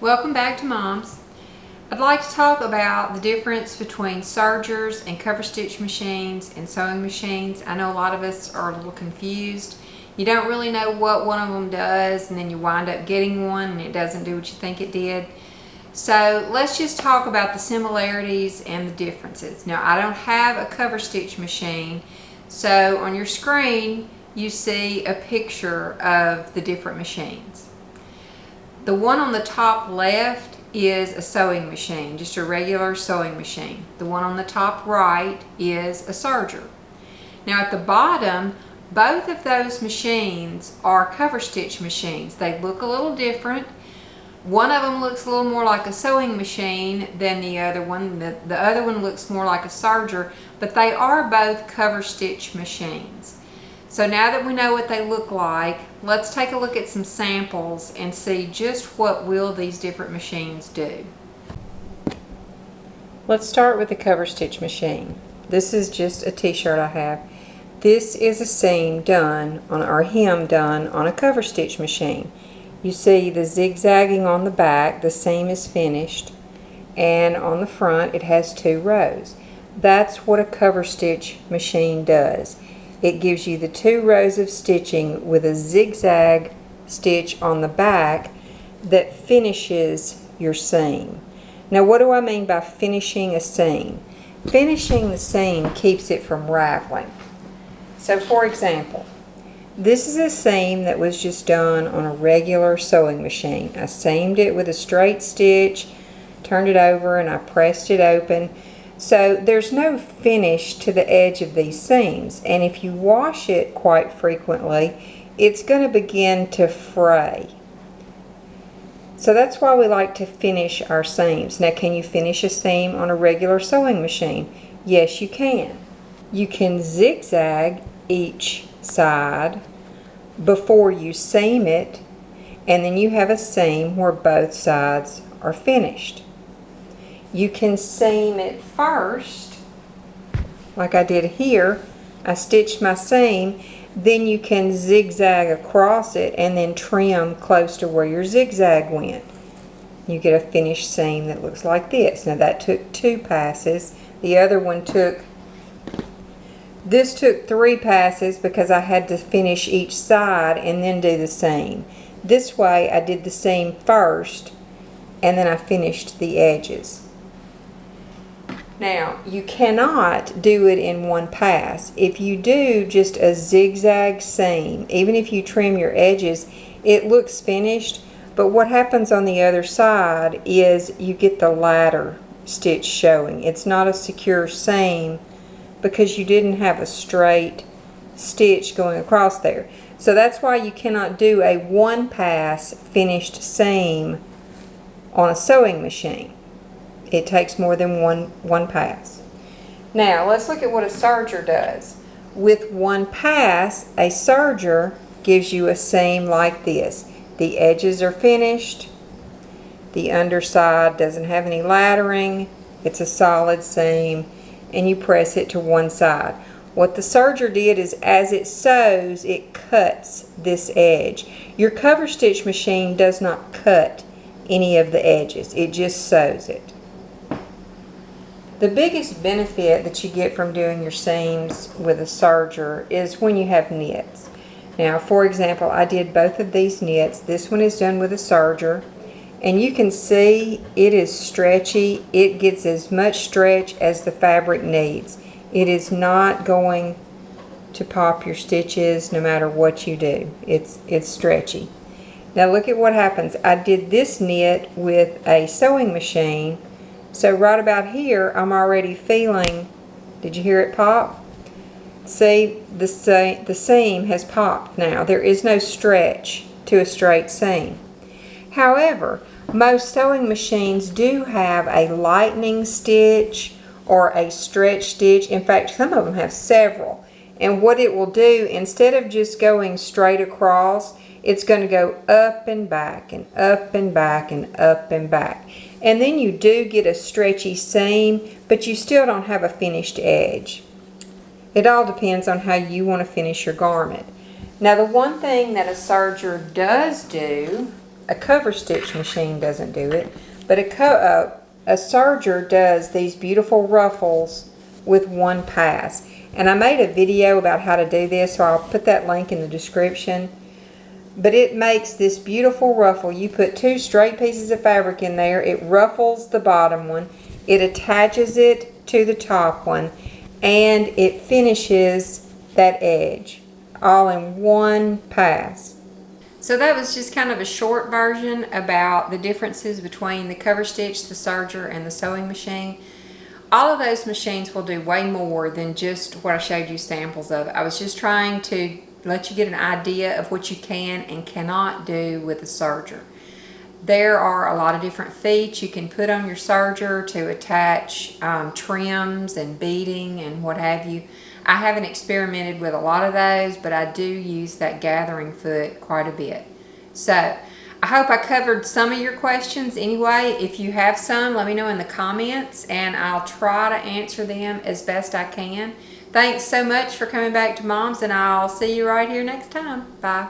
Welcome back to Mom's. I'd like to talk about the difference between sergers and cover stitch machines and sewing machines. I know a lot of us are a little confused. You don't really know what one of them does, and then you wind up getting one and it doesn't do what you think it did. So let's just talk about the similarities and the differences. Now, I don't have a cover stitch machine, so on your screen you see a picture of the different machines. The one on the top left is a sewing machine, just a regular sewing machine. The one on the top right is a serger. Now at the bottom, both of those machines are cover stitch machines. They look a little different. One of them looks a little more like a sewing machine than the other one. The other one looks more like a serger, but they are both cover stitch machines. So now that we know what they look like, let's take a look at some samples and see just what will these different machines do. Let's start with the cover stitch machine. This is just a t-shirt I have. This is a seam done on, or hem done on a cover stitch machine. You see the zigzagging on the back, the seam is finished, and on the front it has 2 rows. That's what a cover stitch machine does. It gives you the 2 rows of stitching with a zigzag stitch on the back that finishes your seam. Now, what do I mean by finishing a seam? Finishing the seam keeps it from raveling. So for example, this is a seam that was just done on a regular sewing machine. I seamed it with a straight stitch, turned it over, and I pressed it open. So there's no finish to the edge of these seams, and if you wash it quite frequently, it's going to begin to fray. So that's why we like to finish our seams. Now, can you finish a seam on a regular sewing machine? Yes, you can. You can zigzag each side before you seam it, and then you have a seam where both sides are finished. You can seam it first, like I did here. I stitched my seam, then you can zigzag across it and then trim close to where your zigzag went. You get a finished seam that looks like this. Now that took 2 passes. The other one took 3 passes because I had to finish each side and then do the seam. This way I did the seam first and then I finished the edges. Now, you cannot do it in one pass. If you do just a zigzag seam, even if you trim your edges, it looks finished, but what happens on the other side is you get the ladder stitch showing. It's not a secure seam because you didn't have a straight stitch going across there. So that's why you cannot do a one-pass finished seam on a sewing machine. It takes more than one pass. Now, let's look at what a serger does. With one pass, a serger gives you a seam like this. The edges are finished. The underside doesn't have any laddering. It's a solid seam, and you press it to one side. What the serger did is as it sews, it cuts this edge. Your cover stitch machine does not cut any of the edges. It just sews it. The biggest benefit that you get from doing your seams with a serger is when you have knits. Now, for example, I did both of these knits. This one is done with a serger, and you can see it is stretchy. It gets as much stretch as the fabric needs. It is not going to pop your stitches no matter what you do. It's stretchy. Now look at what happens. I did this knit with a sewing machine. So right about here, I'm already feeling, did you hear it pop? See, the seam has popped now. There is no stretch to a straight seam. However, most sewing machines do have a lightening stitch or a stretch stitch. In fact, some of them have several. And what it will do, instead of just going straight across, it's going to go up and back and up and back and up and back. And then you do get a stretchy seam, but you still don't have a finished edge. It all depends on how you want to finish your garment. Now, the one thing that a serger does do A Coverstitch machine doesn't do it, but a serger does these beautiful ruffles with one pass. And I made a video about how to do this, so I'll put that link in the description. But it makes this beautiful ruffle. You put 2 straight pieces of fabric in there. It ruffles the bottom one. It attaches it to the top one. And it finishes that edge all in one pass. So that was just kind of a short version about the differences between the Coverstitch, the serger, and the sewing machine. All of those machines will do way more than just what I showed you samples of. I was just trying to let you get an idea of what you can and cannot do with a serger. There are a lot of different feet you can put on your serger to attach trims and beading and what have you. I haven't experimented with a lot of those, but I do use that gathering foot quite a bit. So I hope I covered some of your questions. Anyway, if you have some, let me know in the comments and I'll try to answer them as best I can. Thanks so much for coming back to Mom's, and I'll see you right here next time. Bye.